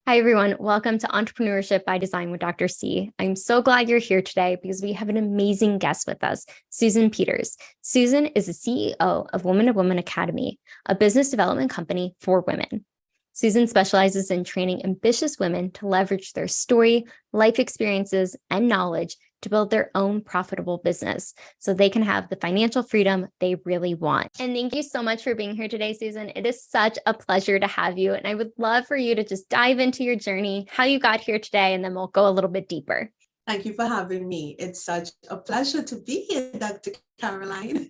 Hi, everyone. Welcome to Entrepreneurship by Design with Dr. C. I'm so glad you're here today because we have an amazing guest with us, Suzanne Peters. Suzanne is the CEO of Woman to Woman Academy, a business development company for women. Suzanne specializes in training ambitious women to leverage their story, life experiences, and knowledge to build their own profitable business so they can have the financial freedom they really want. And thank you so much for being here today, Suzanne. It is such a pleasure to have you. And I would love for you to just dive into your journey, how you got here today, and then we'll go a little bit deeper. Thank you for having me. It's such a pleasure to be here, Dr. Caroline.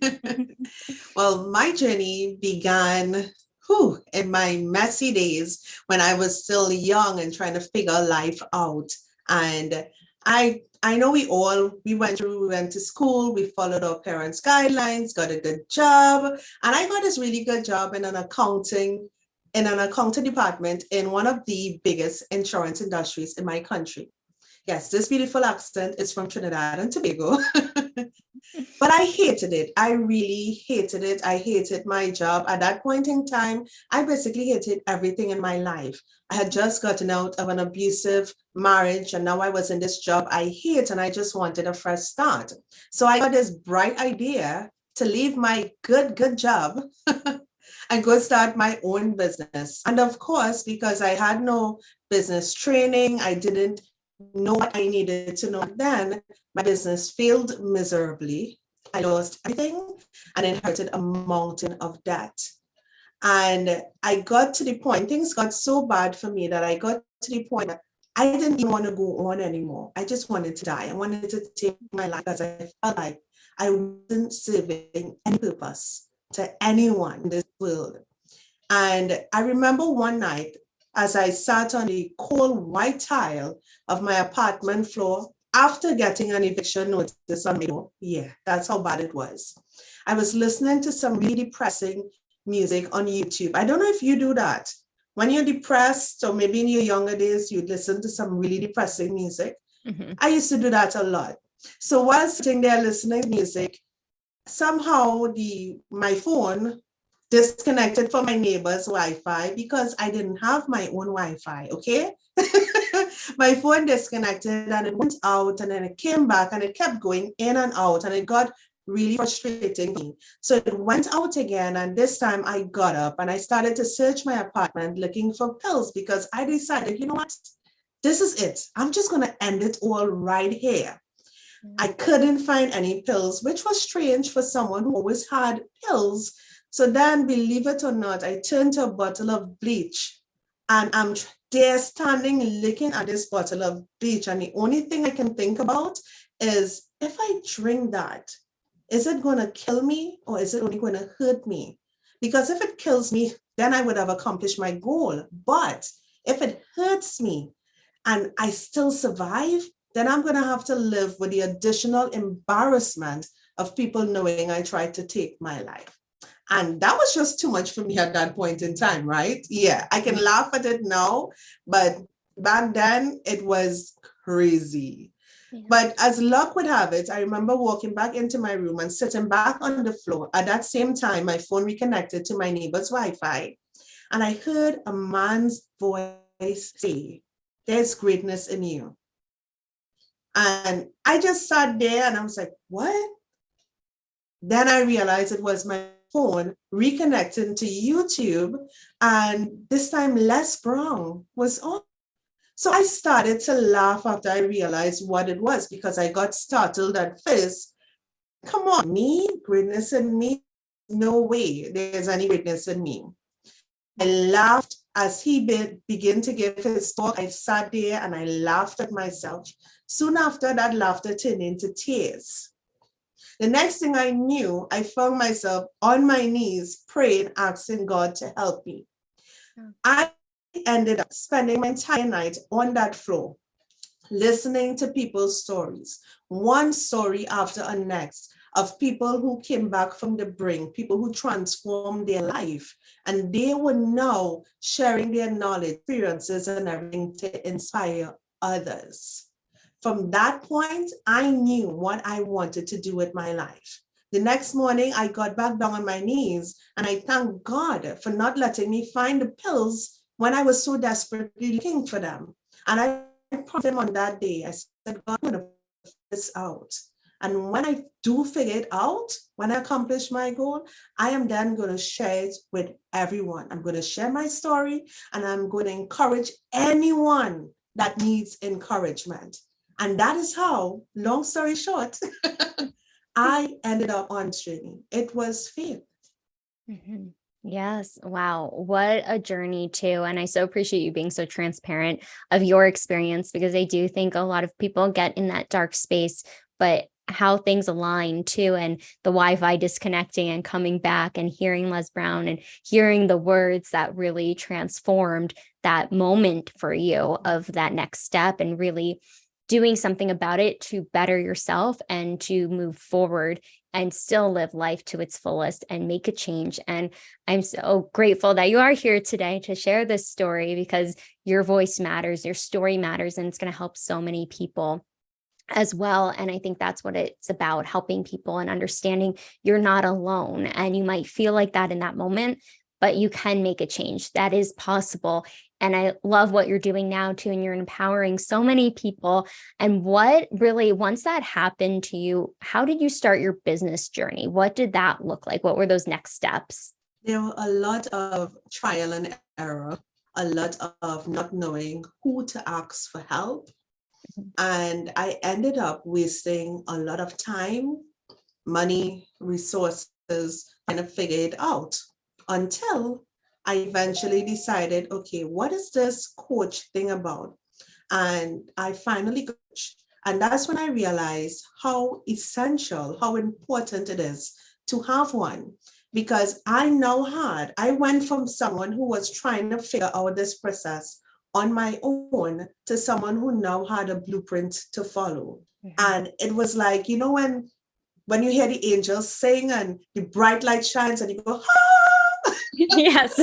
Well, my journey began in my messy days when I was still young and trying to figure life out. And I know we went to school, we followed our parents' guidelines, got a good job, and I got this really good job in an accounting department in one of the biggest insurance industries in my country. Yes, this beautiful accent is from Trinidad and Tobago. But I hated it. I really hated it. I hated my job. At that point in time, I basically hated everything in my life. I had just gotten out of an abusive marriage, and now I was in this job I hate, and I just wanted a fresh start. So I got this bright idea to leave my good job and go start my own business. And of course, because I had no business training, I didn't know what I needed to know then, my business failed miserably. I lost everything and inherited a mountain of debt. And I got to the point, things got so bad for me that I got to the point that I didn't even want to go on anymore. I just wanted to die. I wanted to take my life because I felt like I wasn't serving any purpose to anyone in this world. And I remember one night as I sat on the cold white tile of my apartment floor after getting an eviction notice on my door. Yeah, that's how bad it was. I was listening to some really depressing music on YouTube. I don't know if you do that. When you're depressed, or maybe in your younger days, you listen to some really depressing music. Mm-hmm. I used to do that a lot. So while sitting there listening to music, somehow my phone disconnected from my neighbor's Wi-Fi because I didn't have my own Wi-Fi, okay? My phone disconnected and it went out and then it came back and it kept going in and out and it got really frustrating me. So it went out again, and this time I got up and I started to search my apartment looking for pills because I decided, you know what? This is it. I'm just going to end it all right here. I couldn't find any pills, which was strange for someone who always had pills. So then, believe it or not, I turned to a bottle of bleach and I'm there standing looking at this bottle of bleach. And the only thing I can think about is, if I drink that, is it going to kill me or is it only going to hurt me? Because if it kills me, then I would have accomplished my goal. But if it hurts me and I still survive, then I'm going to have to live with the additional embarrassment of people knowing I tried to take my life. And that was just too much for me at that point in time, right? Yeah, I can laugh at it now, but back then it was crazy. Yeah. But as luck would have it, I remember walking back into my room and sitting back on the floor. At that same time, my phone reconnected to my neighbor's Wi-Fi. And I heard a man's voice say, "There's greatness in you." And I just sat there and I was like, what? Then I realized it was my phone reconnecting to YouTube, and this time Les Brown was on. So I started to laugh after I realized what it was, because I got startled at first. Come on, me? Greatness in me? No way there's any greatness in me. I laughed as he began to give his talk. I sat there and I laughed at myself. Soon after, that laughter turned into tears. The next thing I knew, I found myself on my knees praying, asking God to help me. I ended up spending my entire night on that floor, listening to people's stories, one story after the next, of people who came back from the brink, people who transformed their life, and they were now sharing their knowledge, experiences, and everything to inspire others. From that point, I knew what I wanted to do with my life. The next morning, I got back down on my knees and I thank God for not letting me find the pills when I was so desperately looking for them. And I promised him on that day, I said, God, I'm going to figure this out. And when I do figure it out, when I accomplish my goal, I am then going to share it with everyone. I'm going to share my story, and I'm going to encourage anyone that needs encouragement. And that is how, long story short, I ended up on training. It was faith. Mhm. Yes. Wow. What a journey too. And I so appreciate you being so transparent of your experience, because I do think a lot of people get in that dark space, but how things align too, and the Wi-Fi disconnecting and coming back and hearing Les Brown and hearing the words that really transformed that moment for you of that next step, and really doing something about it to better yourself and to move forward and still live life to its fullest and make a change. And I'm so grateful that you are here today to share this story, because your voice matters, your story matters, and it's going to help so many people as well. And I think that's what it's about, helping people and understanding you're not alone. And you might feel like that in that moment, but you can make a change. That is possible. And I love what you're doing now too. And you're empowering so many people. And what really, once that happened to you, how did you start your business journey? What did that look like? What were those next steps? There were a lot of trial and error, a lot of not knowing who to ask for help. And I ended up wasting a lot of time, money, resources, trying to figure it out, until I eventually decided, okay, what is this coach thing about? And I finally coached. And that's when I realized how essential, how important it is to have one. Because I went from someone who was trying to figure out this process on my own to someone who now had a blueprint to follow. Mm-hmm. And it was like, when you hear the angels sing and the bright light shines and you go, ah! Yes.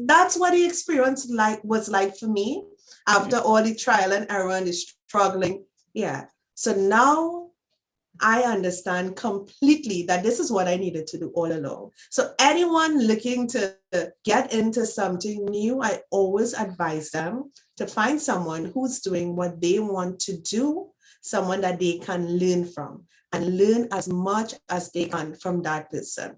that's what the experience was like for me after all the trial and error and the struggling. Yeah. So now I understand completely that this is what I needed to do all along. So anyone looking to get into something new, I always advise them to find someone who's doing what they want to do, someone that they can learn from, and learn as much as they can from that person.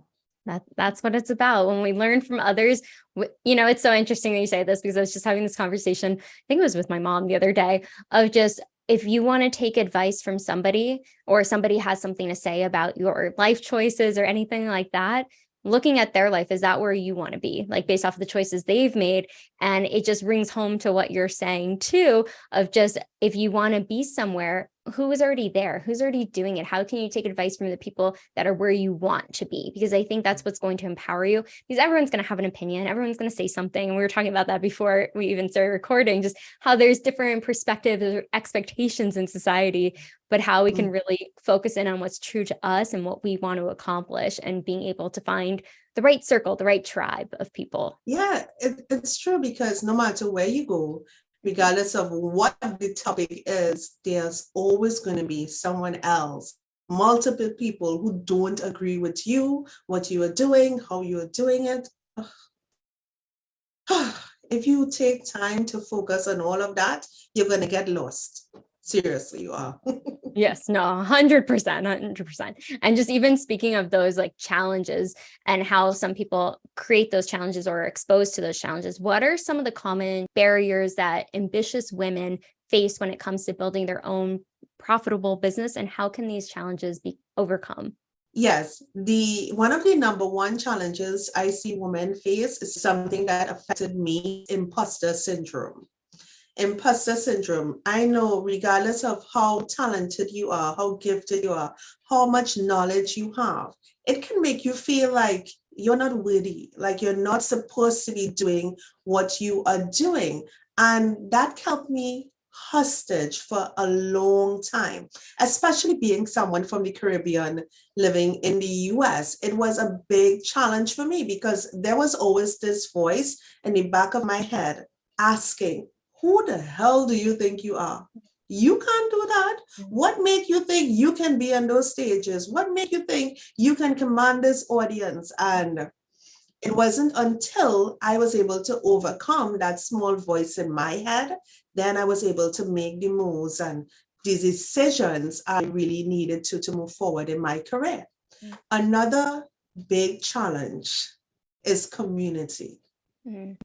That's what it's about. When we learn from others, it's so interesting that you say this, because I was just having this conversation, I think it was with my mom the other day, of just, if you want to take advice from somebody, or somebody has something to say about your life choices or anything like that, looking at their life, is that where you want to be, like based off of the choices they've made? And it just rings home to what you're saying too, of just, if you want to be somewhere, who is already there, who's already doing it? How can you take advice from the people that are where you want to be? Because I think that's what's going to empower you, because everyone's going to have an opinion, everyone's going to say something. And we were talking about that before we even started recording, just how there's different perspectives or expectations in society, but how we can really focus in on what's true to us and what we want to accomplish, and being able to find the right circle, the right tribe of people. Yeah, it's true, because no matter where you go, regardless of what the topic is, there's always going to be someone else, multiple people who don't agree with you, what you are doing, how you are doing it. If you take time to focus on all of that, you're going to get lost. Seriously, you are. Yes, no, 100%, 100%. And just even speaking of those like challenges and how some people create those challenges or are exposed to those challenges, what are some of the common barriers that ambitious women face when it comes to building their own profitable business, and how can these challenges be overcome? Yes, one of the number one challenges I see women face is something that affected me: imposter syndrome. Imposter syndrome. I know, regardless of how talented you are, how gifted you are, how much knowledge you have, it can make you feel like you're not worthy, like you're not supposed to be doing what you are doing. And that kept me hostage for a long time, especially being someone from the Caribbean living in the US. It was a big challenge for me, because there was always this voice in the back of my head asking, who the hell do you think you are? You can't do that. What make you think you can be on those stages? What make you think you can command this audience? And It wasn't until I was able to overcome that small voice in my head, then I was able to make the moves and the decisions I really needed to move forward in my career. Mm. Another big challenge is community. Mm.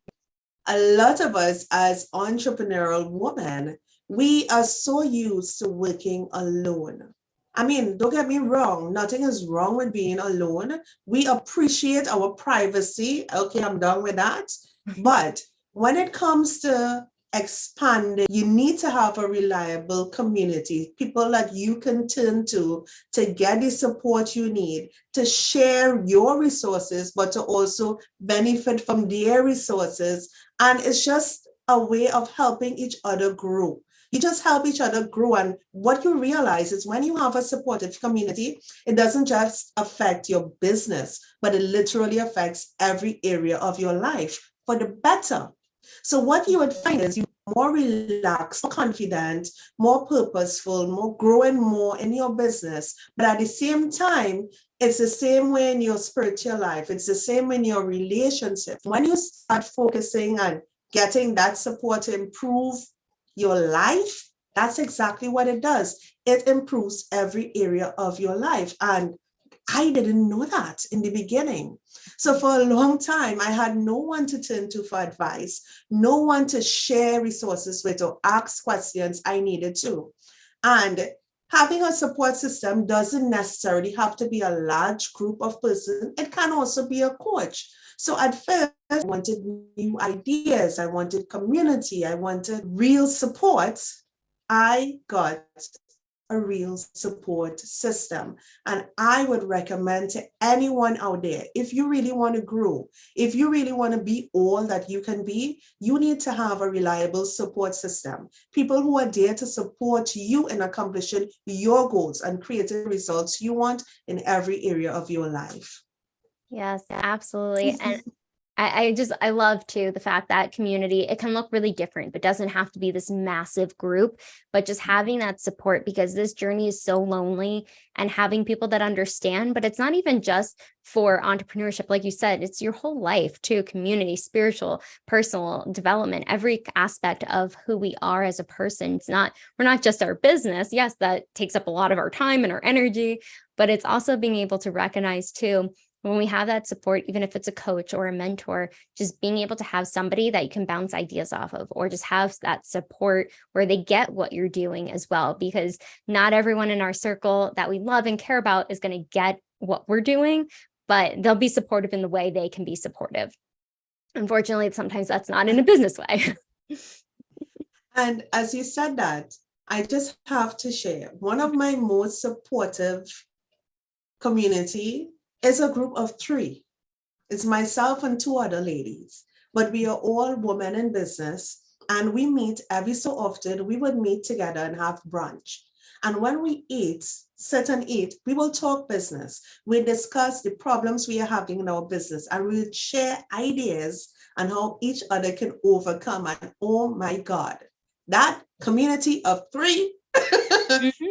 A lot of us as entrepreneurial women, we are so used to working alone. I mean, don't get me wrong, nothing is wrong with being alone. We appreciate our privacy. Okay, I'm done with that. But when it comes to expanding, you need to have a reliable community, people that you can turn to get the support you need, to share your resources, but to also benefit from their resources. And it's just a way of helping each other grow. You just help each other grow. And what you realize is when you have a supportive community, it doesn't just affect your business, but it literally affects every area of your life for the better. So what you would find is you're more relaxed, more confident, more purposeful, more growing more in your business. But at the same time, it's the same way in your spiritual life. It's the same in your relationship. When you start focusing on getting that support to improve your life, that's exactly what it does. It improves every area of your life. And I didn't know that in the beginning. So for a long time, I had no one to turn to for advice, no one to share resources with or ask questions I needed to. And having a support system doesn't necessarily have to be a large group of persons. It can also be a coach. So at first, I wanted new ideas. I wanted community. I wanted real support. I got a real support system. And I would recommend to anyone out there, if you really want to grow, if you really want to be all that you can be, you need to have a reliable support system. People who are there to support you in accomplishing your goals and creating results you want in every area of your life. Yes, absolutely. And I love too the fact that community, it can look really different, but doesn't have to be this massive group, but just having that support, because this journey is so lonely, and having people that understand. But it's not even just for entrepreneurship. Like you said, it's your whole life too, community, spiritual, personal development, every aspect of who we are as a person. We're not just our business. Yes, that takes up a lot of our time and our energy, but it's also being able to recognize too, when we have that support, even if it's a coach or a mentor, just being able to have somebody that you can bounce ideas off of, or just have that support where they get what you're doing as well, because not everyone in our circle that we love and care about is going to get what we're doing, but they'll be supportive in the way they can be supportive. Unfortunately, sometimes that's not in a business way. And as you said that, I just have to share one of my most supportive community is a group of 3. It's myself and 2 other ladies, but we are all women in business, and we meet every so often. We would meet together and have brunch. And when we sit and eat, we will talk business. We discuss the problems we are having in our business, and we share ideas on how each other can overcome. And oh my God, that community of 3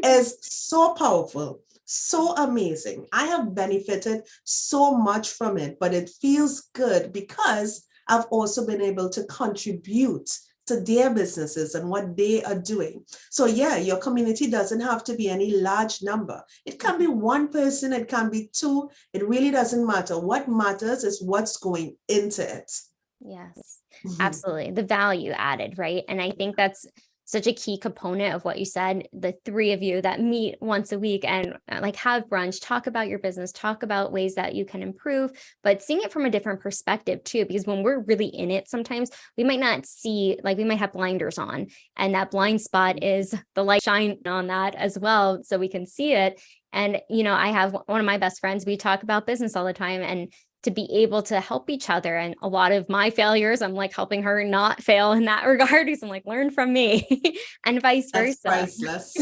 is so powerful. So amazing. I have benefited so much from it, but it feels good because I've also been able to contribute to their businesses and what they are doing. So yeah, your community doesn't have to be any large number. It can be 1 person, it can be 2. It really doesn't matter. What matters is what's going into it. Yes, absolutely. The value added, right? And I think that's such a key component of what you said, the 3 of you that meet once a week and like have brunch, talk about your business, talk about ways that you can improve, but seeing it from a different perspective too, because when we're really in it, sometimes we might not see, like we might have blinders on, and that blind spot is the light shine on that as well, so we can see it. And, I have one of my best friends, we talk about business all the time, and to be able to help each other. And a lot of my failures, I'm like helping her not fail in that regard, because I'm like, learn from me and vice versa. That's priceless.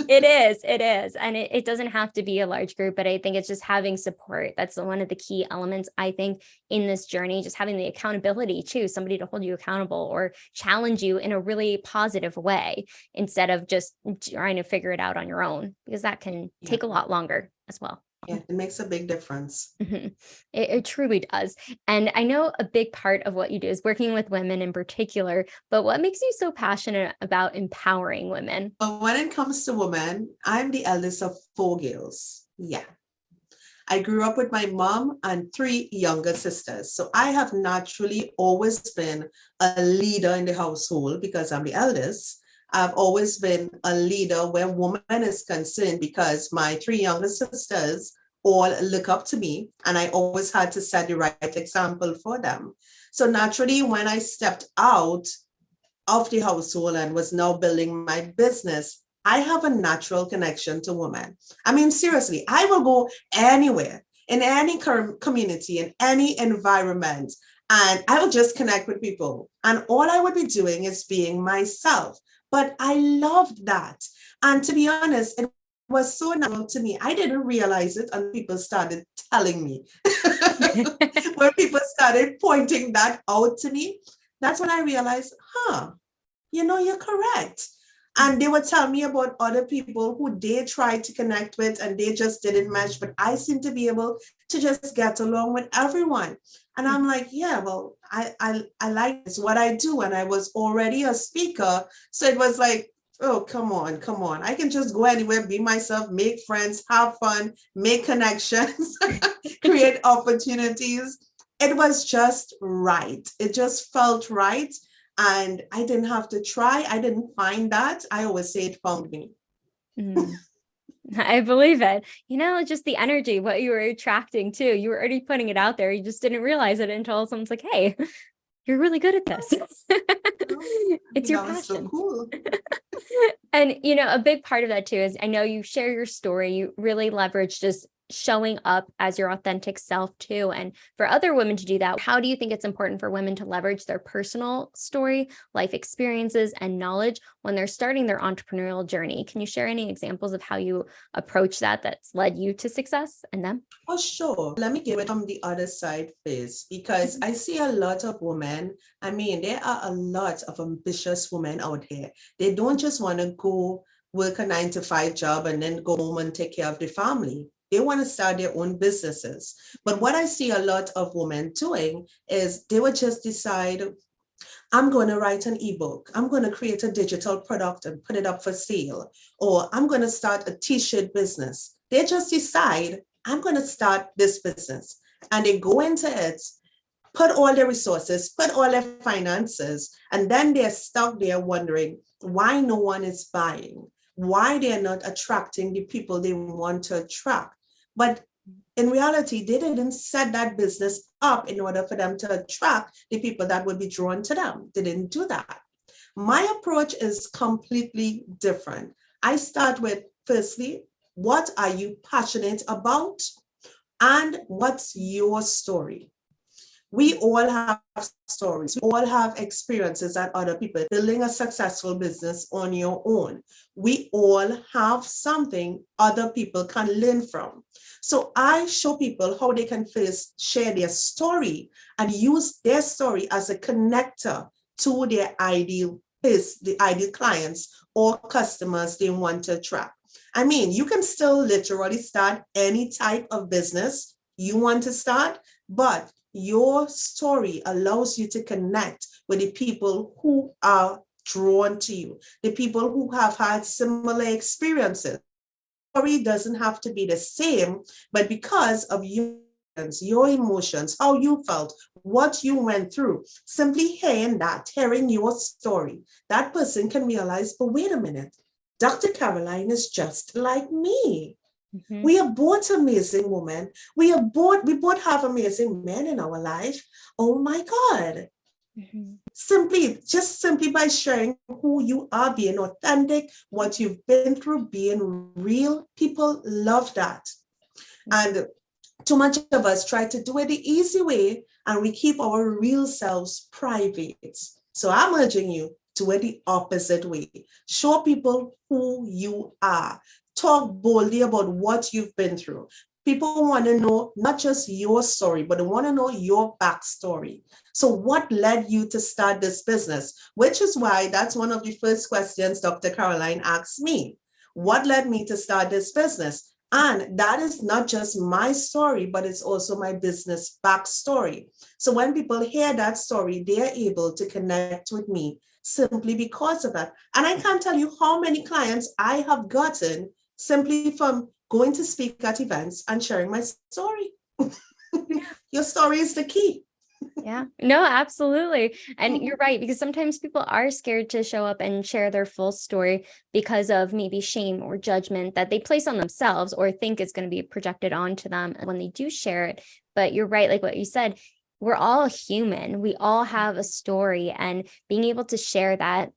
It is. And it doesn't have to be a large group, but I think it's just having support. That's one of the key elements, I think, in this journey, just having the accountability too, somebody to hold you accountable or challenge you in a really positive way, instead of just trying to figure it out on your own, because that can take a lot longer as well. Yeah, it makes a big difference. Mhm. It truly does. And I know a big part of what you do is working with women in particular, but what makes you so passionate about empowering women? But when it comes to women, I'm the eldest of 4 girls. Yeah. I grew up with my mom and 3 younger sisters. So I have naturally always been a leader in the household because I'm the eldest. I've always been a leader where woman is concerned because my 3 younger sisters all look up to me and I always had to set the right example for them. So naturally, when I stepped out of the household and was now building my business, I have a natural connection to women. I mean, seriously, I will go anywhere, in any community, in any environment, and I will just connect with people. And all I would be doing is being myself. But I loved that. And to be honest, it was so natural to me. I didn't realize it until people started telling me. When people started pointing that out to me, that's when I realized, you're correct. And they would tell me about other people who they tried to connect with and they just didn't match. But I seem to be able to just get along with everyone. And I'm like, yeah, well, I like this, what I do. And I was already a speaker. So it was like, oh, come on. I can just go anywhere, be myself, make friends, have fun, make connections, create opportunities. It was just right. It just felt right. And I didn't have to try. I didn't find that. I always say it found me. I believe it. Just the energy, what you were attracting too. You were already putting it out there. You just didn't realize it until someone's like, hey, you're really good at this. It's your passion. So cool. And, a big part of that too is I know you share your story. You really leverage just showing up as your authentic self too. And for other women to do that, how do you think it's important for women to leverage their personal story, life experiences, and knowledge when they're starting their entrepreneurial journey? Can you share any examples of how you approach that's led you to success and them? Oh, sure. Let me give it from the other side first, because I see a lot of women. I mean, there are a lot of ambitious women out here. They don't just want to go work a 9-to-5 job and then go home and take care of the family. They want to start their own businesses. But what I see a lot of women doing is they would just decide, I'm going to write an ebook. I'm going to create a digital product and put it up for sale. Or I'm going to start a t-shirt business. They just decide, I'm going to start this business. And they go into it, put all their resources, put all their finances, and then they're stuck there wondering why no one is buying, why they're not attracting the people they want to attract. But in reality, they didn't set that business up in order for them to attract the people that would be drawn to them. They didn't do that. My approach is completely different. I start with, firstly, what are you passionate about? And what's your story? We all have stories. We all have experiences that other people building a successful business on your own. We all have something other people can learn from. So I show people how they can first share their story and use their story as a connector to their the ideal clients or customers they want to attract. I mean, you can still literally start any type of business you want to start, but your story allows you to connect with the people who are drawn to you, the people who have had similar experiences. Story doesn't have to be the same, but because of your emotions, how you felt, what you went through, simply hearing your story, that person can realize, but wait a minute, Dr. Caroline is just like me. Mm-hmm. We are both amazing women. We both have amazing men in our life. Oh my God. Mm-hmm. Simply by sharing who you are, being authentic, what you've been through, being real, people love that. Mm-hmm. And too much of us try to do it the easy way and we keep our real selves private. So I'm urging you to do it the opposite way. Show people who you are. Talk boldly about what you've been through. People want to know not just your story, but they want to know your backstory. So what led you to start this business? Which is why that's one of the first questions Dr. Caroline asked me. What led me to start this business? And that is not just my story, but it's also my business backstory. So when people hear that story, they are able to connect with me simply because of that. And I can't tell you how many clients I have gotten simply from going to speak at events and sharing my story. Your story is the key. Yeah, no, absolutely. And you're right, because sometimes people are scared to show up and share their full story because of maybe shame or judgment that they place on themselves or think is going to be projected onto them when they do share it. But you're right, like what you said, we're all human. We all have a story, and being able to share that,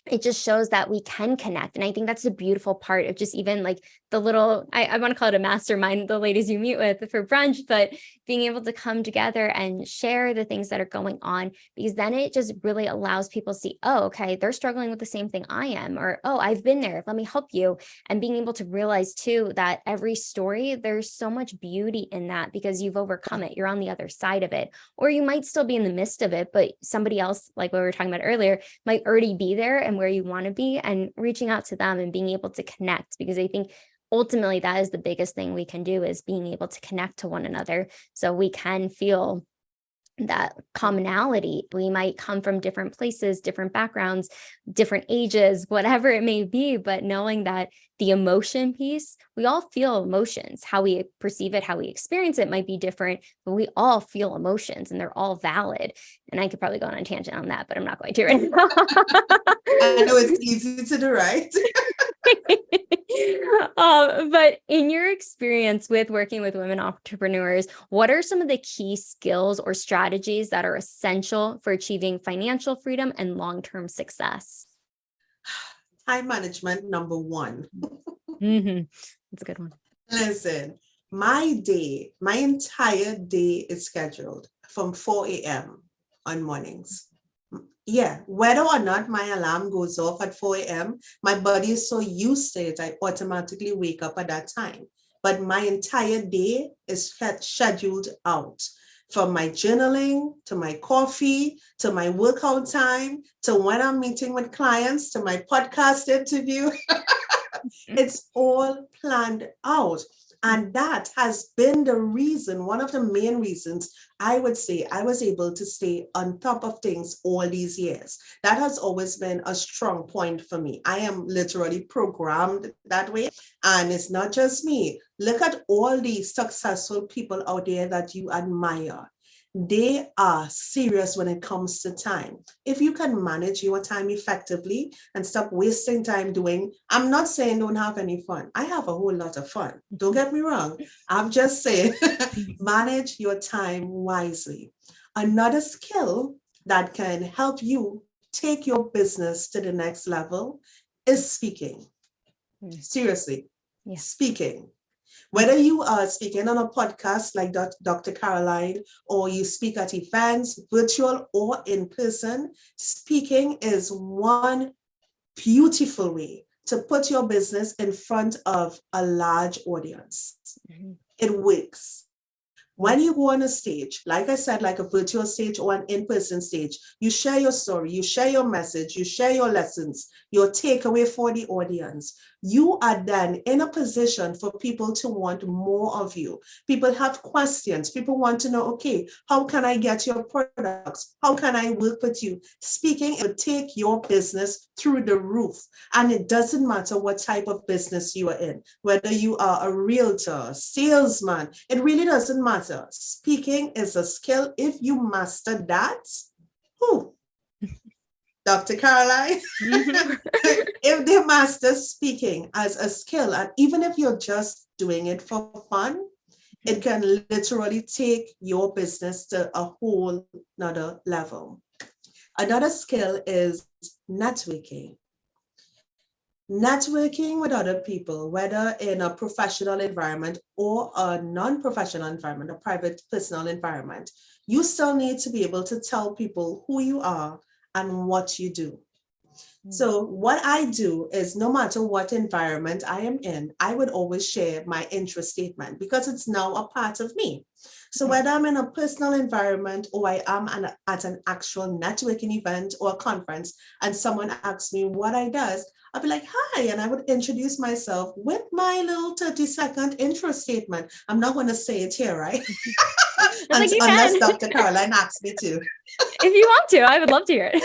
it just shows that we can connect. And I think that's the beautiful part of just even like the little, I want to call it a mastermind, the ladies you meet with for brunch, but being able to come together and share the things that are going on, because then it just really allows people to see, oh, okay, they're struggling with the same thing I am, or, oh, I've been there, let me help you. And being able to realize too, that every story, there's so much beauty in that because you've overcome it. You're on the other side of it, or you might still be in the midst of it, but somebody else, like what we were talking about earlier, might already be there and where you want to be, and reaching out to them and being able to connect, because I think ultimately that is the biggest thing we can do, is being able to connect to one another so we can feel that commonality. We might come from different places, different backgrounds, different ages, whatever it may be, but knowing that the emotion piece, we all feel emotions. How we perceive it, how we experience it might be different, but we all feel emotions and they're all valid. And I could probably go on a tangent on that, but I'm not going to right now. I know it's easy to do, right? But in your experience with working with women entrepreneurs, what are some of the key skills or strategies that are essential for achieving financial freedom and long-term success? Time management, number one. That's a good one. Listen, my entire day is scheduled from 4 a.m. on mornings. Yeah, whether or not my alarm goes off at 4 a.m., my body is so used to it, I automatically wake up at that time. But my entire day is scheduled out, from my journaling to my coffee to my workout time to when I'm meeting with clients to my podcast interview. It's all planned out. And that has been the reason, one of the main reasons I would say I was able to stay on top of things all these years. That has always been a strong point for me. I am literally programmed that way. And it's not just me. Look at all these successful people out there that you admire. They are serious when it comes to time. If you can manage your time effectively and stop wasting time doing, I'm not saying don't have any fun. I have a whole lot of fun. Don't get me wrong. I'm just saying manage your time wisely. Another skill that can help you take your business to the next level is speaking. Seriously, speaking. Whether you are speaking on a podcast like Dr. Caroline, or you speak at events, virtual or in person, speaking is one beautiful way to put your business in front of a large audience. It works. When you go on a stage, like I said, like a virtual stage or an in-person stage, you share your story, you share your message, you share your lessons, your takeaway for the audience. You are then in a position for people to want more of you. People have questions. People want to know, okay, how can I get your products? How can I work with you? Speaking will take your business through the roof. And it doesn't matter what type of business you are in, whether you are a realtor, salesman, it really doesn't matter. Speaking is a skill. If you master that, Dr. Caroline, if they master speaking as a skill, and even if you're just doing it for fun, it can literally take your business to a whole nother level. Another skill is networking. Networking with other people, whether in a professional environment or a non-professional environment, a private personal environment, you still need to be able to tell people who you are and what you do. So what I do is, no matter what environment I am in, I would always share my interest statement because it's now a part of me. So whether I'm in a personal environment or I am at an actual networking event or a conference and someone asks me what I does, I'll be like, hi, and I would introduce myself with my little 30-second intro statement. I'm not going to say it here, right? Like you Unless can. Dr. Caroline asks me to. If you want to, I would love to hear it.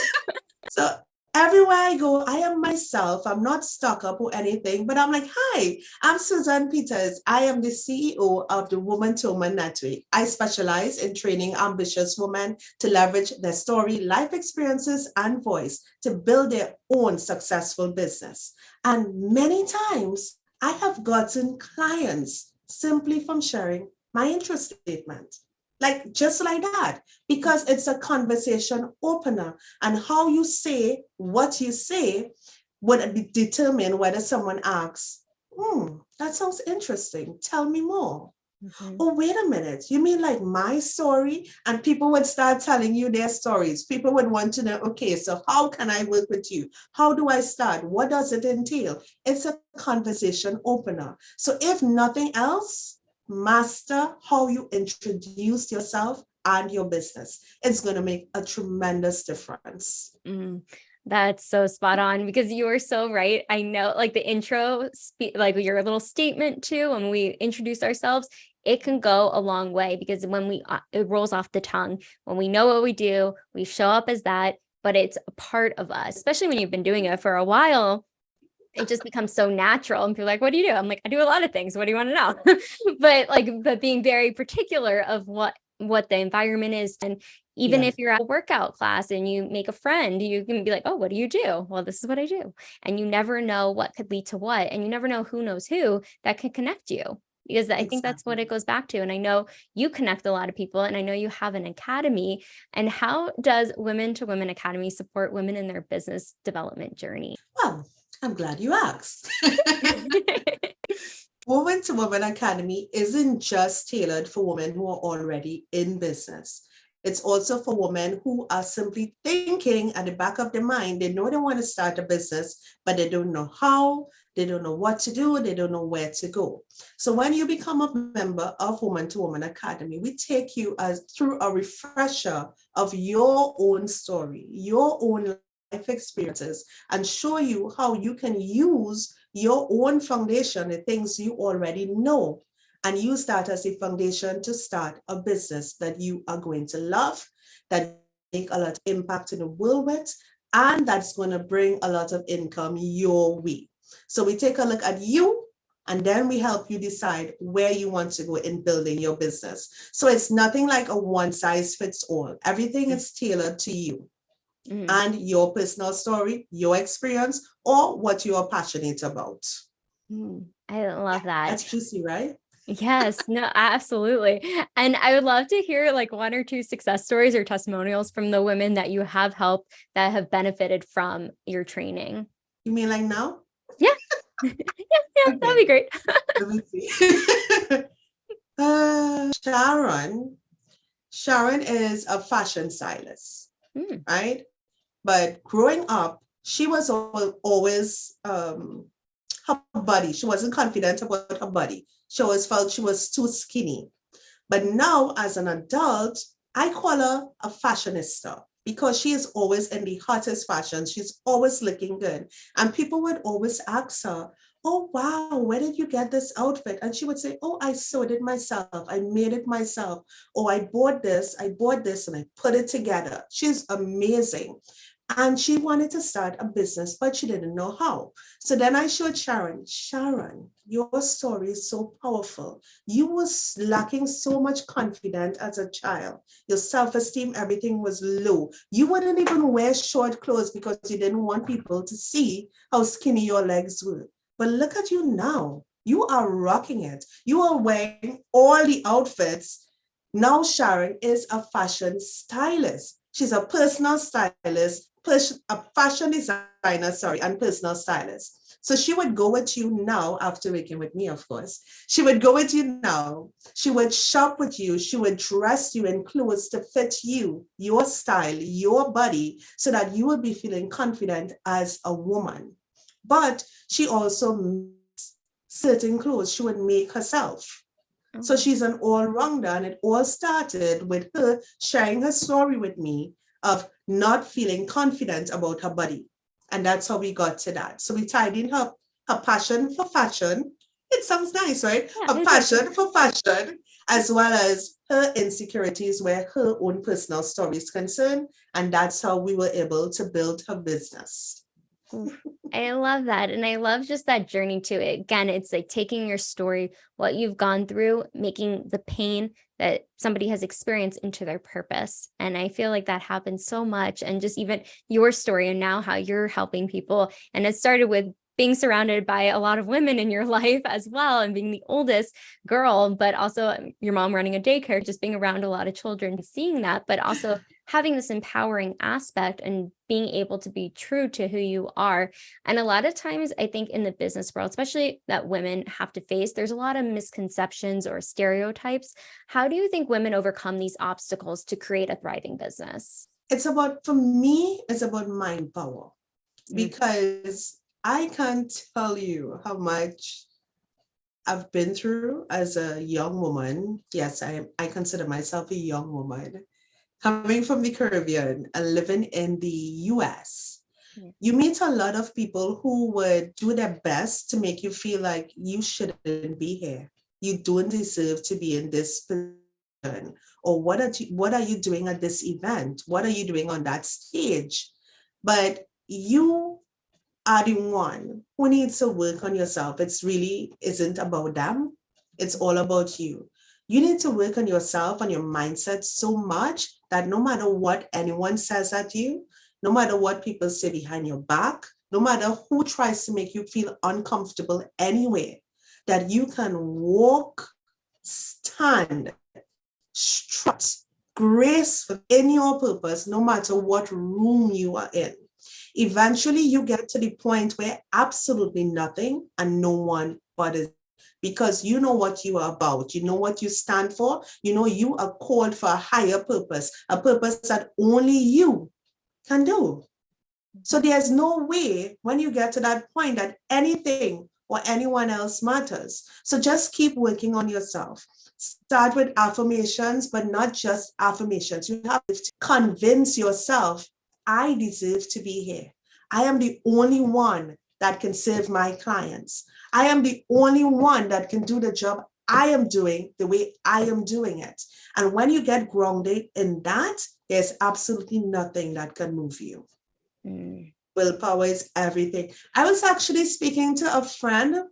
So everywhere I go, I am myself. I'm not stuck up or anything, but I'm like, hi, I'm Suzanne Peters. I am the CEO of the Woman to Woman Network. I specialize in training ambitious women to leverage their story, life experiences, and voice to build their own successful business. And many times I have gotten clients simply from sharing my interest statement. Like just like that, because it's a conversation opener, and how you say what you say would determine whether someone asks, that sounds interesting. Tell me more. Mm-hmm. Oh, wait a minute. You mean like my story? And people would start telling you their stories. People would want to know, okay, so how can I work with you? How do I start? What does it entail? It's a conversation opener. So if nothing else, master how you introduce yourself and your business. It's going to make a tremendous difference. That's so spot on, because you are so right. I know, like the intro, like your little statement too, when we introduce ourselves, it can go a long way, because when it rolls off the tongue, when we know what we do, we show up as that, but it's a part of us, especially when you've been doing it for a while. It just becomes so natural, and people are like, what do you do? I'm like, I do a lot of things. What do you want to know? but being very particular of what the environment is. And even if you're at a workout class and you make a friend, you can be like, oh, what do you do? Well, this is what I do. And you never know what could lead to what, and you never know who knows who that can connect you, because I think that's what it goes back to. And I know you connect a lot of people, and I know you have an academy. And how does Women to Women Academy support women in their business development journey? Well, I'm glad you asked. Woman to Woman Academy isn't just tailored for women who are already in business. It's also for women who are simply thinking at the back of their mind, they know they want to start a business, but they don't know how, they don't know what to do, they don't know where to go. So when you become a member of Woman to Woman Academy, we take you through a refresher of your own story, your own life experiences, and show you how you can use your own foundation, the things you already know, and use that as a foundation to start a business that you are going to love, that make a lot of impact in the world with, and that's going to bring a lot of income your way. So we take a look at you, and then we help you decide where you want to go in building your business. So it's nothing like a one size fits all. Everything is tailored to you. And your personal story, your experience, or what you are passionate about. I love that. That's juicy, right? Yes, no, absolutely. And I would love to hear like one or two success stories or testimonials from the women that you have helped that have benefited from your training. You mean like now? Yeah. Yeah, okay. That'd be great. Let me see. Sharon is a fashion stylist, right? But growing up, she was always her body. She wasn't confident about her body. She always felt she was too skinny. But now, as an adult, I call her a fashionista, because she is always in the hottest fashion. She's always looking good. And people would always ask her, oh, wow, where did you get this outfit? And she would say, oh, I sewed it myself. I made it myself. Oh, I bought this, and I put it together. She's amazing. And she wanted to start a business, but she didn't know how. So then I showed Sharon, your story is so powerful. You was lacking so much confidence as a child. Your self-esteem, everything was low. You wouldn't even wear short clothes because you didn't want people to see how skinny your legs were. But look at you now. You are rocking it. You are wearing all the outfits. Now Sharon is a fashion stylist. She's a personal stylist, a fashion designer, and personal stylist. So she would go with you now, after working with me, of course. She would go with you now. She would shop with you. She would dress you in clothes to fit you, your style, your body, so that you would be feeling confident as a woman. But she also makes certain clothes she would make herself. So Oh, she's an all-rounder, and it all started with her sharing her story with me of not feeling confident about her body. And that's how we got to that. So we tied in her passion for fashion. It sounds nice, right? yeah, Her it does. passion for fashion, as well as her insecurities where her own personal story is concerned. And that's how we were able to build her business. Oof. I love that. And I love just that journey to it. Again, it's like taking your story, what you've gone through, making the pain that somebody has experienced into their purpose. And I feel like that happens so much. And just even your story and now how you're helping people. And it started with being surrounded by a lot of women in your life as well, and being the oldest girl, but also your mom running a daycare, just being around a lot of children, seeing that, but also having this empowering aspect and being able to be true to who you are. And a lot of times, I think in the business world, especially that women have to face, there's a lot of misconceptions or stereotypes. How do you think women overcome these obstacles to create a thriving business? For me, it's about mind power, Mm. because I can't tell you how much I've been through as a young woman. Yes, I consider myself a young woman coming from the Caribbean and living in the US. Yeah. You meet a lot of people who would do their best to make you feel like you shouldn't be here. You don't deserve to be in this position. Or what are you doing at this event? What are you doing on that stage? But you are the one who needs to work on yourself. It's really isn't about them. It's all about you. You need to work on yourself, on your mindset so much that no matter what anyone says at you, no matter what people say behind your back, no matter who tries to make you feel uncomfortable anyway, that you can walk, stand, strut, graceful in your purpose, no matter what room you are in. Eventually, you get to the point where absolutely nothing and no one bothers, because you know what you are about. You know what you stand for. You know you are called for a higher purpose, a purpose that only you can do. So there's no way when you get to that point that anything or anyone else matters. So just keep working on yourself. Start with affirmations, but not just affirmations. You have to convince yourself, I deserve to be here. I am the only one that can serve my clients. I am the only one that can do the job I am doing the way I am doing it. And when you get grounded in that, there's absolutely nothing that can move you. Mm. Willpower is everything. I was actually speaking to a friend,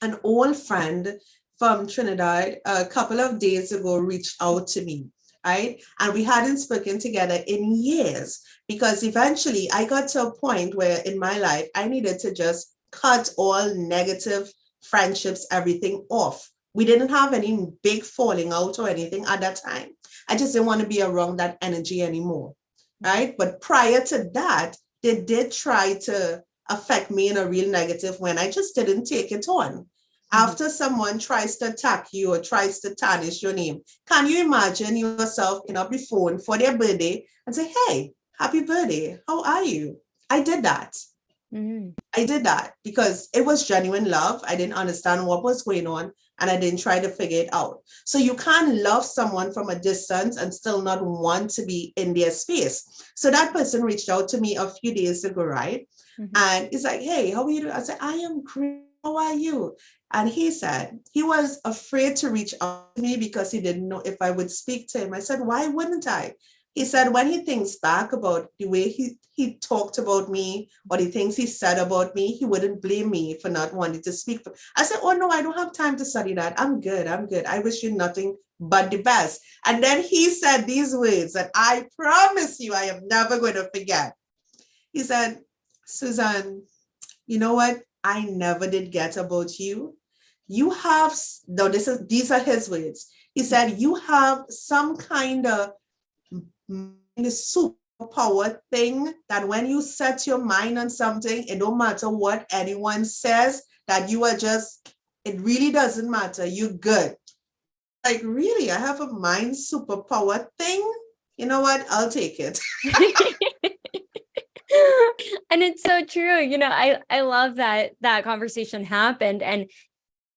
an old friend from Trinidad, a couple of days ago, reached out to me, right? And we hadn't spoken together in years, because eventually I got to a point where in my life I needed to just cut all negative friendships, everything off. We didn't have any big falling out or anything at that time. I just didn't want to be around that energy anymore, right? But prior to that, they did try to affect me in a real negative when I just didn't take it on. Mhm. After someone tries to attack you or tries to tarnish your name, can you imagine yourself picking up the phone for their birthday and say, hey, happy birthday, how are you? I did that. Mhm. I did that because it was genuine love. I didn't understand what was going on and I didn't try to figure it out. So you can't love someone from a distance and still not want to be in their space. So that person reached out to me a few days ago, right? Mhm. And he's like, hey, how are you doing? I said, I am great. How are you? And he said he was afraid to reach out to me because he didn't know if I would speak to him. I said, why wouldn't I? He said when he thinks back about the way he talked about me or the things he said about me, he wouldn't blame me for not wanting to speak. I said, oh no, I don't have time to study that. I'm good. I'm good. I wish you nothing but the best. And then he said these words that I promise you I am never going to forget. He said, Suzanne, you know what? I never did get about you. You have, no, these are his words. He said, you have some kind of superpower thing that when you set your mind on something, it don't matter what anyone says, that you are just, it really doesn't matter. You're good. Like, really, I have a mind superpower thing. You know what? I'll take it. And it's so true. I love that conversation happened. And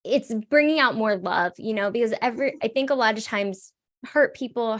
it's bringing out more love, because I think a lot of times hurt people,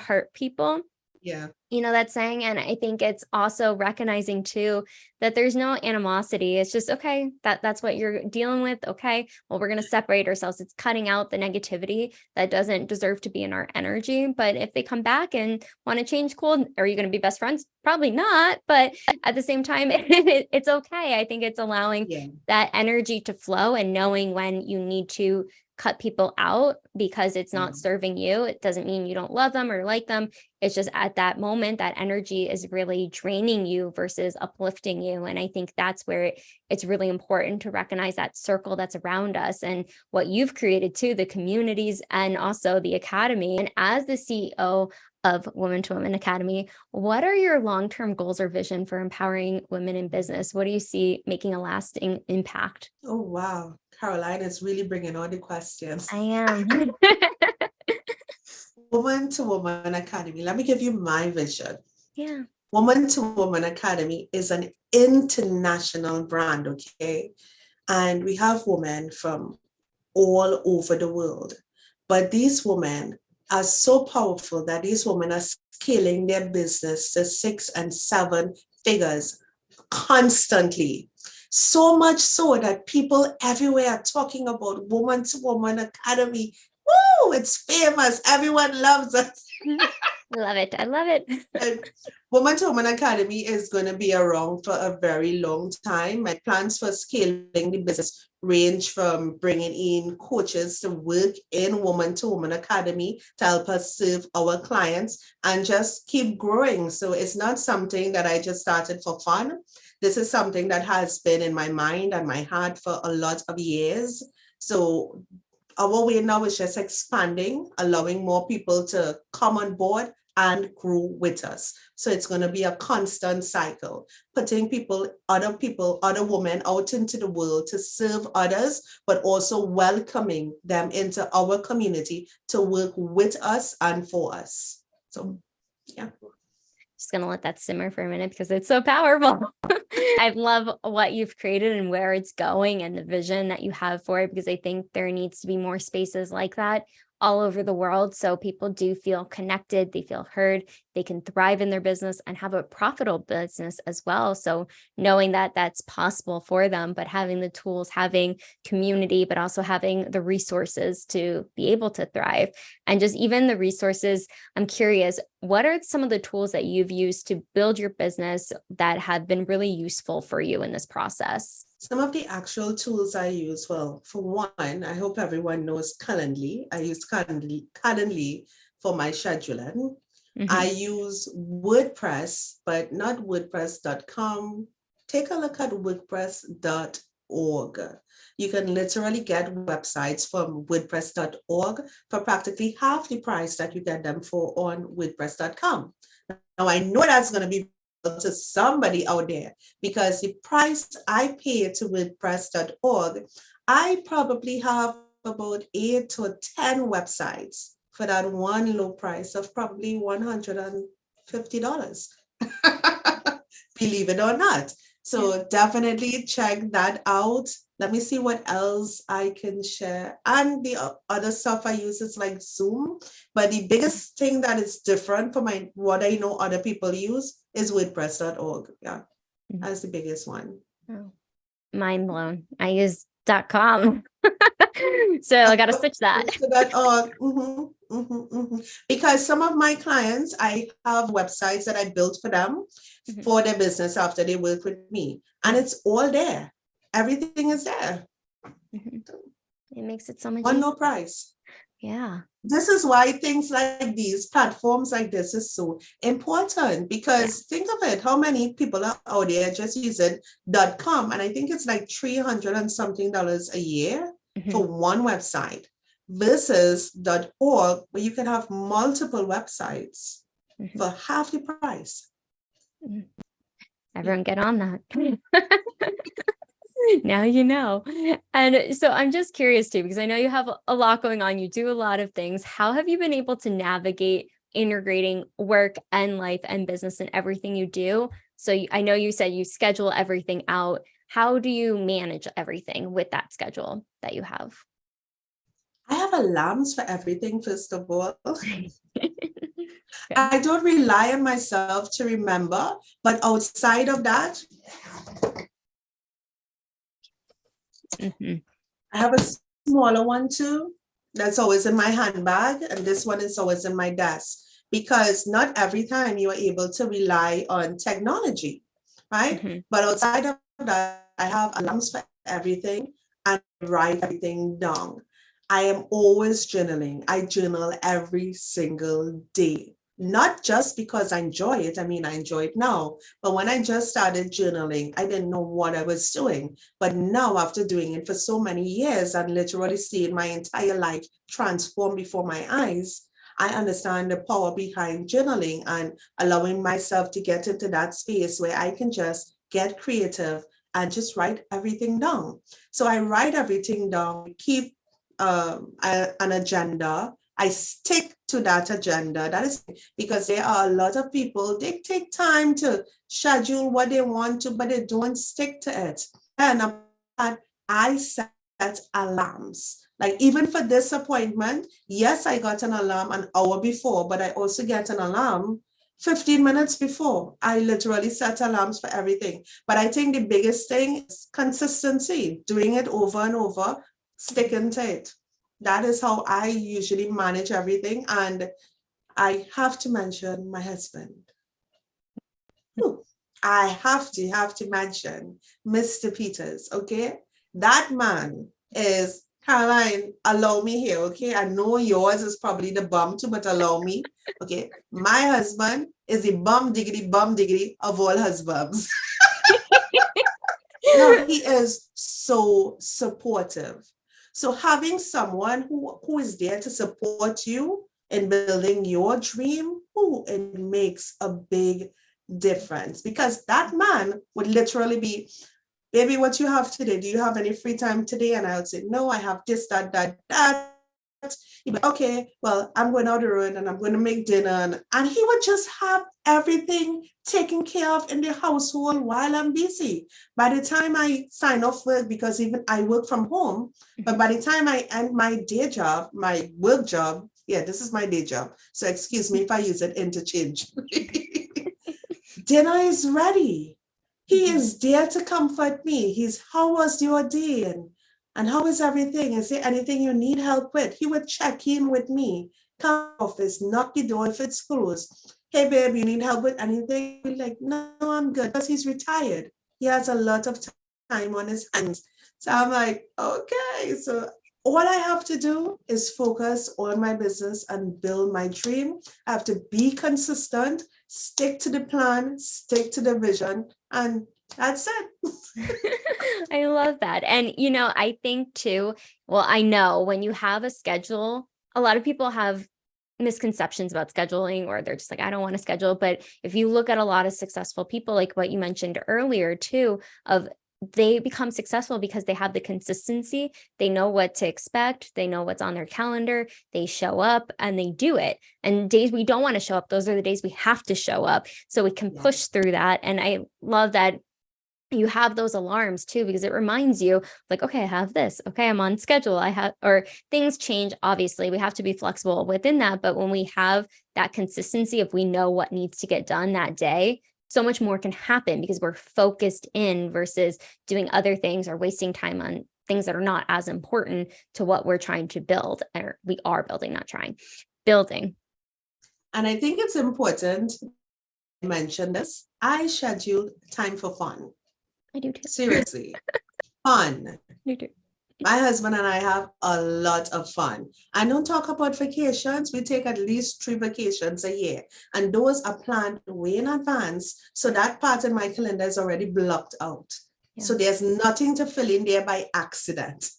Yeah. that saying. And I think it's also recognizing too that there's no animosity. It's just, okay, that's what you're dealing with. Okay, well, we're going to separate ourselves. It's cutting out the negativity that doesn't deserve to be in our energy. But if they come back and want to change, cool. Are you going to be best friends? Probably not. But at the same time, it's okay. I think it's allowing Yeah. that energy to flow and knowing when you need to cut people out because it's not serving you. It doesn't mean you don't love them or like them. It's just at that moment, that energy is really draining you versus uplifting you. And I think that's where it's really important to recognize that circle that's around us and what you've created too, the communities and also the academy. And as the CEO of Women to Women Academy, what are your long-term goals or vision for empowering women in business? What do you see making a lasting impact? Oh, wow. Caroline is really bringing all the questions. I am. Woman to Woman Academy. Let me give you my vision. Yeah. Woman to Woman Academy is an international brand, okay? And we have women from all over the world. But these women are so powerful that these women are scaling their business to 6 and 7 figures constantly. So much so that people everywhere are talking about Woman to Woman Academy. Woo! It's famous. Everyone loves us. Love it. I love it. And Woman to Woman Academy is going to be around for a very long time. My plans for scaling the business range from bringing in coaches to work in Woman to Woman Academy to help us serve our clients and just keep growing. So it's not something that I just started for fun. This is something that has been in my mind and my heart for a lot of years. So our way now is just expanding, allowing more people to come on board and grow with us. So it's going to be a constant cycle, putting other women out into the world to serve others, but also welcoming them into our community to work with us and for us. So, yeah. Just going to let that simmer for a minute because it's so powerful. I love what you've created and where it's going and the vision that you have for it, because I think there needs to be more spaces like that all over the world. So people do feel connected, they feel heard, they can thrive in their business and have a profitable business as well. So knowing that that's possible for them, but having the tools, having community, but also having the resources to be able to thrive. And just even the resources, I'm curious, what are some of the tools that you've used to build your business that have been really useful for you in this process? Some of the actual tools I use, well, for one, I hope everyone knows Calendly. I use Calendly for my scheduling. I use WordPress, but not WordPress.com. Take a look at WordPress.org. You can literally get websites from WordPress.org for practically half the price that you get them for on WordPress.com. Now, I know that's going to be to somebody out there, because the price I pay to WordPress.org, I probably have about 8 to 10 websites for that one low price of probably $150. Believe it or not. So definitely check that out. Let me see what else I can share. And the other stuff I use is like Zoom. But the biggest thing that is different from what I know other people use is WordPress.org. Yeah, that's the biggest one. Oh, mind blown. I use .com. So I got to switch that. Because some of my clients, I have websites that I built for them for their business after they work with me. And it's all there. Everything is there. It makes it so much on easier. no price. Yeah. This is why things like these platforms like this is so important, because think of it, how many people are out there just using .com, and I think it's like $300 and something a year for one website, versus .org, where you can have multiple websites for half the price. Everyone get on that. Now you know. And so I'm just curious too, because I know you have a lot going on. You do a lot of things. How have you been able to navigate integrating work and life and business and everything you do? So I know you said you schedule everything out. How do you manage everything with that schedule that you have? I have alarms for everything, first of all. I don't rely on myself to remember, but outside of that, I have a smaller one too. That's always in my handbag, and this one is always in my desk, because not every time you are able to rely on technology, right? But outside of that, I have alarms for everything and write everything down. I am always journaling. I journal every single day, not just because I enjoy it. I mean, I enjoy it now, but when I just started journaling, I didn't know what I was doing. But now, after doing it for so many years and literally seeing my entire life transform before my eyes, I understand the power behind journaling and allowing myself to get into that space where I can just get creative and just write everything down. So I write everything down, keep an agenda. I stick to that agenda. That is because there are a lot of people, they take time to schedule what they want to, but they don't stick to it. And I set alarms. Like even for this appointment, yes, I got an alarm an hour before, but I also get an alarm 15 minutes before. I literally set alarms for everything. But I think the biggest thing is consistency, doing it over and over, sticking to it. That is how I usually manage everything. And I have to mention my husband. I have to mention Mr. Peters, okay? That man is, Caroline, allow me here, okay? I know yours is probably the bum too, but allow me, okay? My husband is the bum diggity of all husbands. No, he is so supportive. So having someone who is there to support you in building your dream, it makes a big difference, because that man would literally be, baby, what you have today? Do you have any free time today? And I would say, no, I have this, that. He'd be, okay, well, I'm going out the road and I'm going to make dinner. And he would just have everything taken care of in the household while I'm busy. By the time I sign off work, because even I work from home, but by the time I end my day job, my work job, yeah, this is my day job. So excuse me if I use it interchange. Dinner is ready. He is there to comfort me. He's, how was your day? And how is everything? Is there anything you need help with? He would check in with me, come office, knock the door if it's closed. Hey, babe, you need help with anything? Like, no, I'm good. Because he's retired. He has a lot of time on his hands. So I'm like, okay. So all I have to do is focus on my business and build my dream. I have to be consistent, stick to the plan, stick to the vision, and that's it. I love that. And, I think too, well, I know when you have a schedule, a lot of people have misconceptions about scheduling, or they're just like, I don't want to schedule. But if you look at a lot of successful people, like what you mentioned earlier too, of they become successful because they have the consistency. They know what to expect. They know what's on their calendar. They show up and they do it. And days we don't want to show up, those are the days we have to show up so we can push through that. And I love that you have those alarms too, because it reminds you like, okay, I have this. Okay, I'm on schedule. Or things change. Obviously, we have to be flexible within that. But when we have that consistency, if we know what needs to get done that day, so much more can happen because we're focused in versus doing other things or wasting time on things that are not as important to what we're trying to build, or we are building, not trying, building. And I think it's important to mention this. I schedule time for fun. I do too. Seriously, fun. You do. My husband and I have a lot of fun. I don't talk about vacations. We take at least 3 vacations a year, and those are planned way in advance. So that part in my calendar is already blocked out. Yeah. So there's nothing to fill in there by accident.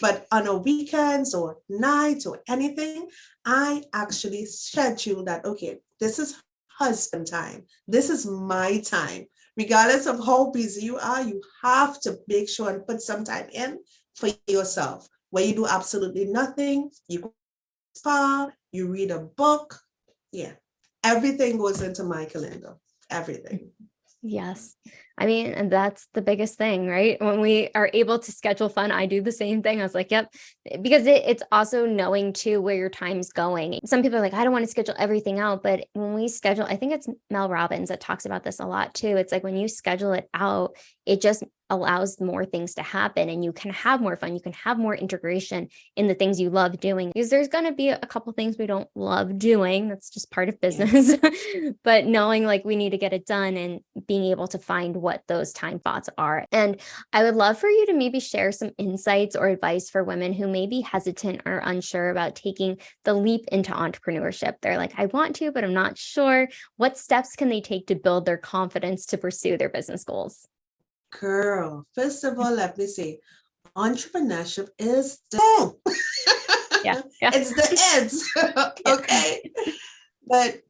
But on a weekends or nights or anything, I actually schedule that, okay, this is husband time. This is my time. Regardless of how busy you are, you have to make sure and put some time in for yourself, where you do absolutely nothing. You go to the spa, you read a book. Yeah, everything goes into my calendar. Everything. Yes, I mean, and that's the biggest thing, right? When we are able to schedule fun, I do the same thing. I was like, yep, because it's also knowing too where your time's going. Some people are like, I don't want to schedule everything out. But when we schedule, I think it's Mel Robbins that talks about this a lot too. It's like when you schedule it out, it just allows more things to happen and you can have more fun. You can have more integration in the things you love doing, because there's going to be a couple things we don't love doing. That's just part of business. But knowing like we need to get it done and being able to find what those time thoughts are. And I would love for you to maybe share some insights or advice for women who may be hesitant or unsure about taking the leap into entrepreneurship. They're like, I want to, but I'm not sure. What steps can they take to build their confidence to pursue their business goals? Girl, first of all, let me say, entrepreneurship is the Yeah. it's the ends. Okay. But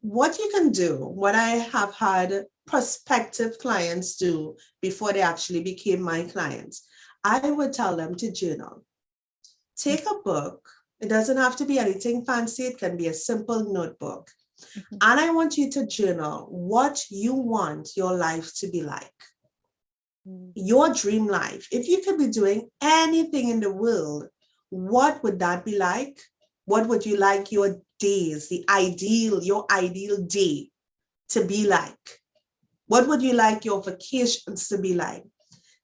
what you can do, what I have had prospective clients do before they actually became my clients, I would tell them to journal. Take a book. It doesn't have to be anything fancy. It can be a simple notebook. And I want you to journal what you want your life to be like. Your dream life. If you could be doing anything in the world, what would that be like? What would you like your days, your ideal day to be like? What would you like your vacations to be like?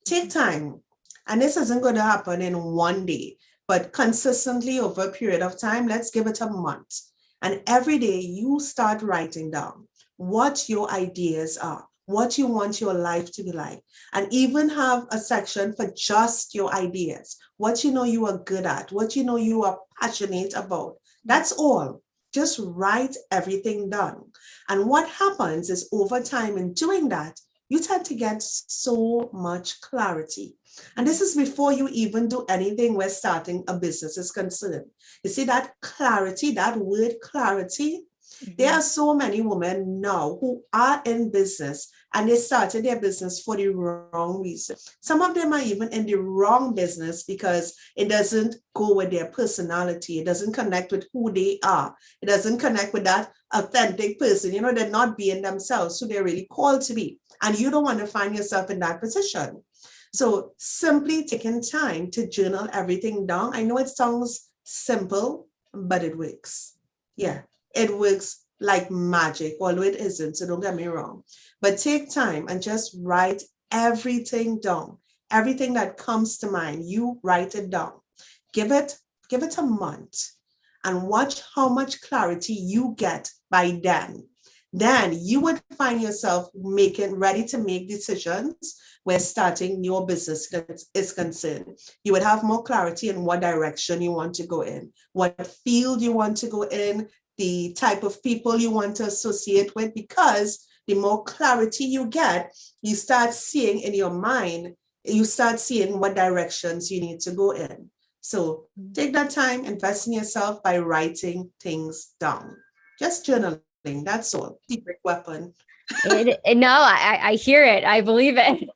Take time. And this isn't going to happen in one day, but consistently over a period of time. Let's give it a month. And every day you start writing down what your ideas are, what you want your life to be like, and even have a section for just your ideas, what you know you are good at, what you know you are passionate about. That's all. Just write everything down. And what happens is over time in doing that, you tend to get so much clarity. And this is before you even do anything where starting a business is concerned. You see that clarity, that word clarity. There are so many women now who are in business and they started their business for the wrong reason. Some of them are even in the wrong business because it doesn't go with their personality. It doesn't connect with who they are. It doesn't connect with that authentic person. You know, they're not being themselves, so they're really called to be. And you don't want to find yourself in that position. So simply taking time to journal everything down. I know it sounds simple, but it works. Yeah. It works like magic, although it isn't, so don't get me wrong. But take time and just write everything down. Everything that comes to mind, you write it down. Give it a month and watch how much clarity you get by then. Then you would find yourself ready to make decisions where starting your business is concerned. You would have more clarity in what direction you want to go in, what field you want to go in, the type of people you want to associate with, because the more clarity you get, you start seeing in your mind, you start seeing what directions you need to go in. So take that time, invest in yourself by writing things down. Just journaling, that's all. Secret weapon. No, I hear it. I believe it.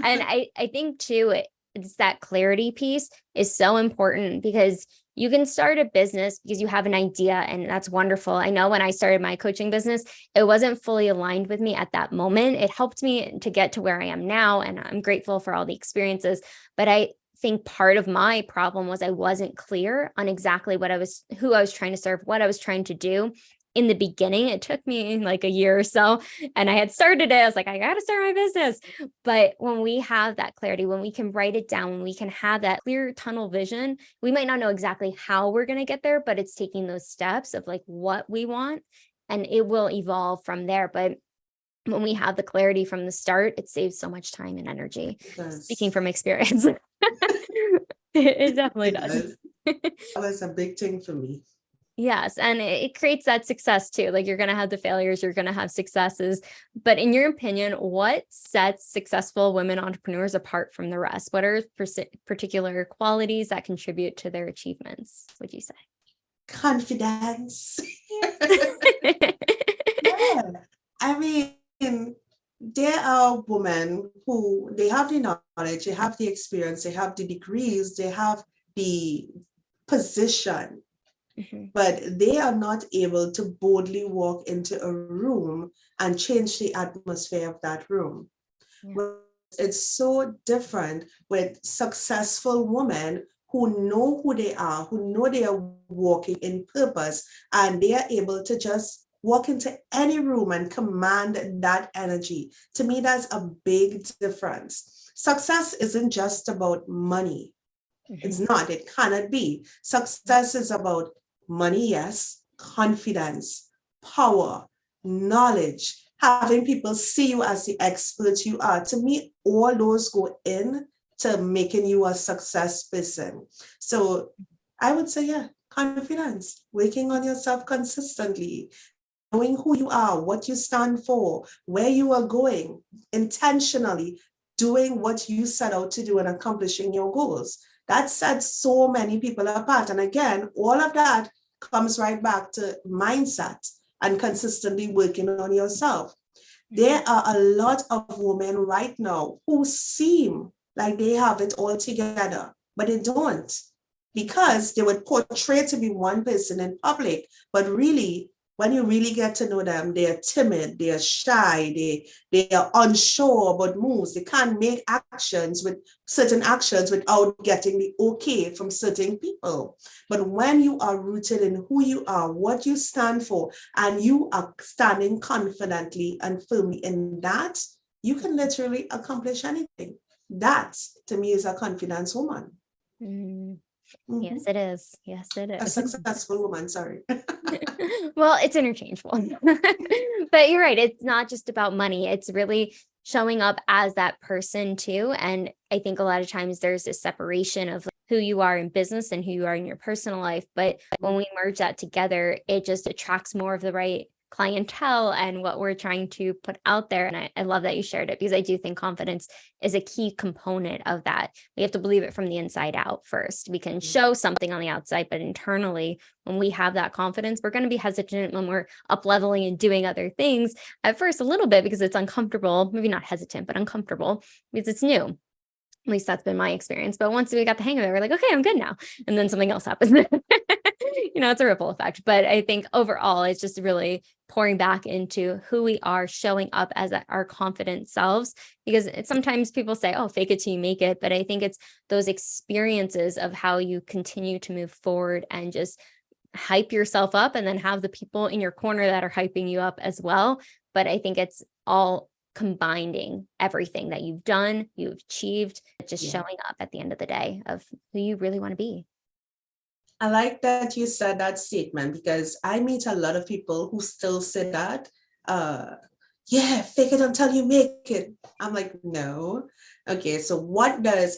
And I think too, it's that clarity piece is so important, because you can start a business because you have an idea, and that's wonderful. I know when I started my coaching business, it wasn't fully aligned with me at that moment. It helped me to get to where I am now, and I'm grateful for all the experiences. But I think part of my problem was I wasn't clear on exactly who I was trying to serve, what I was trying to do. In the beginning, it took me like a year or so, and I had started it. I was like, I got to start my business. But when we have that clarity, when we can write it down, when we can have that clear tunnel vision, we might not know exactly how we're going to get there, but it's taking those steps of like what we want, and it will evolve from there. But when we have the clarity from the start, it saves so much time and energy. Speaking from experience, it definitely does. That was a big thing for me. Yes. And it creates that success too. Like you're going to have the failures, you're going to have successes. But in your opinion, what sets successful women entrepreneurs apart from the rest? What are particular qualities that contribute to their achievements, would you say? Confidence. Yeah. I mean, there are women who they have the knowledge, they have the experience, they have the degrees, they have the position. But they are not able to boldly walk into a room and change the atmosphere of that room. It's so different with successful women who know who they are, who know they are walking in purpose, and they are able to just walk into any room and command that energy. To me, that's a big difference. Success isn't just about money. It's not, it cannot be. Success is about money, yes, confidence, power, knowledge, having people see you as the expert you are. To me, all those go in to making you a success person. So I would say, yeah, confidence, working on yourself consistently, knowing who you are, what you stand for, where you are going, intentionally doing what you set out to do and accomplishing your goals. That sets so many people apart. And again, all of that comes right back to mindset and consistently working on yourself. There are a lot of women right now who seem like they have it all together, but they don't, because they would portray to be one person in public, but really, when you really get to know them, they're timid, they're shy, they are unsure about moves. They can't make certain actions without getting the okay from certain people. But when you are rooted in who you are, what you stand for, and you are standing confidently and firmly in that, you can literally accomplish anything. That, to me, is a confidence woman. Yes, it is. Yes, it is. A successful woman, sorry. Well, it's interchangeable. But you're right. It's not just about money. It's really showing up as that person too. And I think a lot of times there's this separation of who you are in business and who you are in your personal life. But when we merge that together, it just attracts more of the right clientele and what we're trying to put out there. And I love that you shared it, because I do think confidence is a key component of that. We have to believe it from the inside out first. We can show something on the outside, but internally, when we have that confidence, we're going to be hesitant when we're up leveling and doing other things at first, a little bit, because it's uncomfortable, maybe not hesitant, but uncomfortable because it's new. At least that's been my experience. But once we got the hang of it, we're like, okay, I'm good now. And then something else happens. It's a ripple effect. But I think overall, it's just really pouring back into who we are, showing up as our confident selves, because sometimes people say, oh, fake it till you make it. But I think it's those experiences of how you continue to move forward and just hype yourself up, and then have the people in your corner that are hyping you up as well. But I think it's all combining everything that you've done, you've achieved, just showing up at the end of the day of who you really want to be. I like that you said that statement, because I meet a lot of people who still say that, fake it until you make it. I'm like, no. Okay, so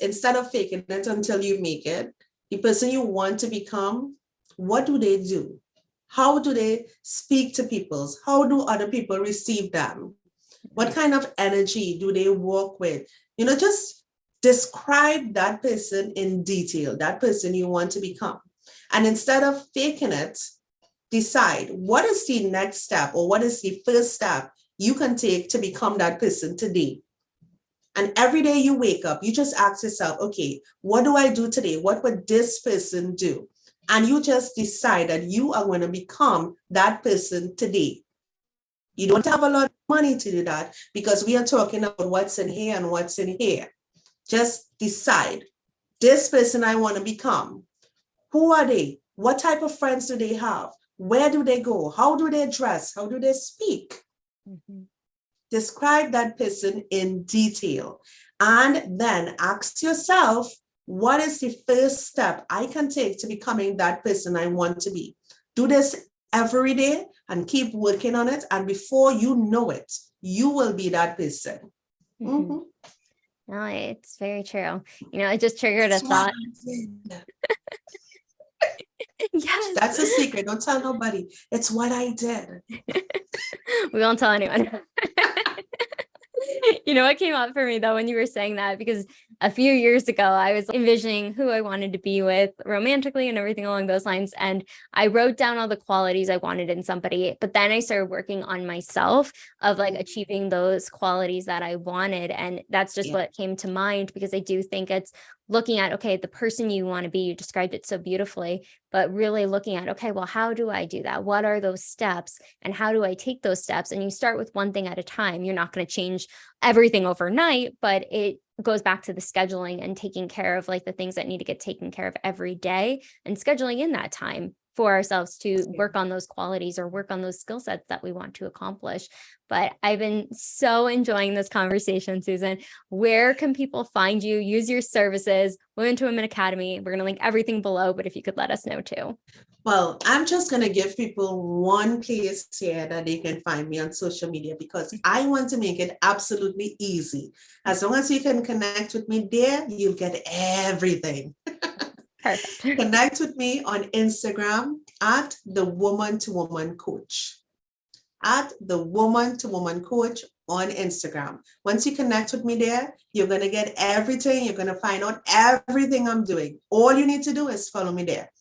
instead of faking it until you make it, the person you want to become, what do they do? How do they speak to people? How do other people receive them? What kind of energy do they work with? Just describe that person in detail, that person you want to become. And instead of faking it, decide what is the next step, or what is the first step you can take to become that person today. And every day you wake up, you just ask yourself, okay, what do I do today? What would this person do? And you just decide that you are going to become that person today. You don't have a lot of money to do that, because we are talking about what's in here and what's in here. Just decide, this person I want to become. Who are they? What type of friends do they have? Where do they go? How do they dress? How do they speak? Describe that person in detail. And then ask yourself, what is the first step I can take to becoming that person I want to be? Do this every day and keep working on it. And before you know it, you will be that person. No, it's very true. It just triggered a thought. Yes. That's a secret. Don't tell nobody. It's what I did. We won't tell anyone. What came up for me though, when you were saying that, because a few years ago, I was envisioning who I wanted to be with romantically and everything along those lines. And I wrote down all the qualities I wanted in somebody, but then I started working on myself of achieving those qualities that I wanted. And that's just what came to mind, because I do think it's looking at, okay, the person you want to be, you described it so beautifully, but really looking at, okay, well, how do I do that? What are those steps and how do I take those steps? And you start with one thing at a time. You're not going to change everything overnight, but it goes back to the scheduling and taking care of like the things that need to get taken care of every day and scheduling in that time for ourselves to work on those qualities or work on those skill sets that we want to accomplish. But I've been so enjoying this conversation, Susan. Where can people find you, use your services, Women to Women Academy? We're going to link everything below, but if you could let us know too. Well, I'm just going to give people one place here that they can find me on social media because I want to make it absolutely easy. As long as you can connect with me there, you'll get everything. Perfect. Connect with me on Instagram at the Woman to Woman Coach. At the Woman to Woman Coach on Instagram. Once you connect with me there, you're going to get everything. You're going to find out everything I'm doing. All you need to do is follow me there.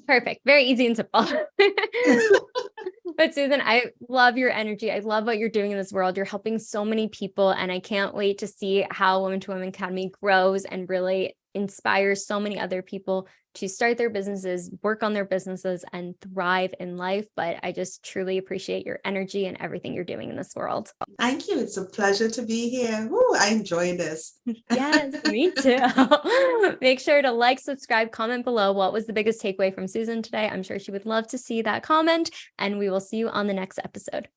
Perfect. Very easy and simple. But Susan, I love your energy. I love what you're doing in this world. You're helping so many people, and I can't wait to see how Women to Women Academy grows and really inspires so many other people to start their businesses, work on their businesses, and thrive in life. But I just truly appreciate your energy and everything you're doing in this world. Thank you. It's a pleasure to be here. Ooh, I enjoy this. Yes, me too. Make sure to like, subscribe, comment below. What was the biggest takeaway from Susan today? I'm sure she would love to see that comment, and we will see you on the next episode.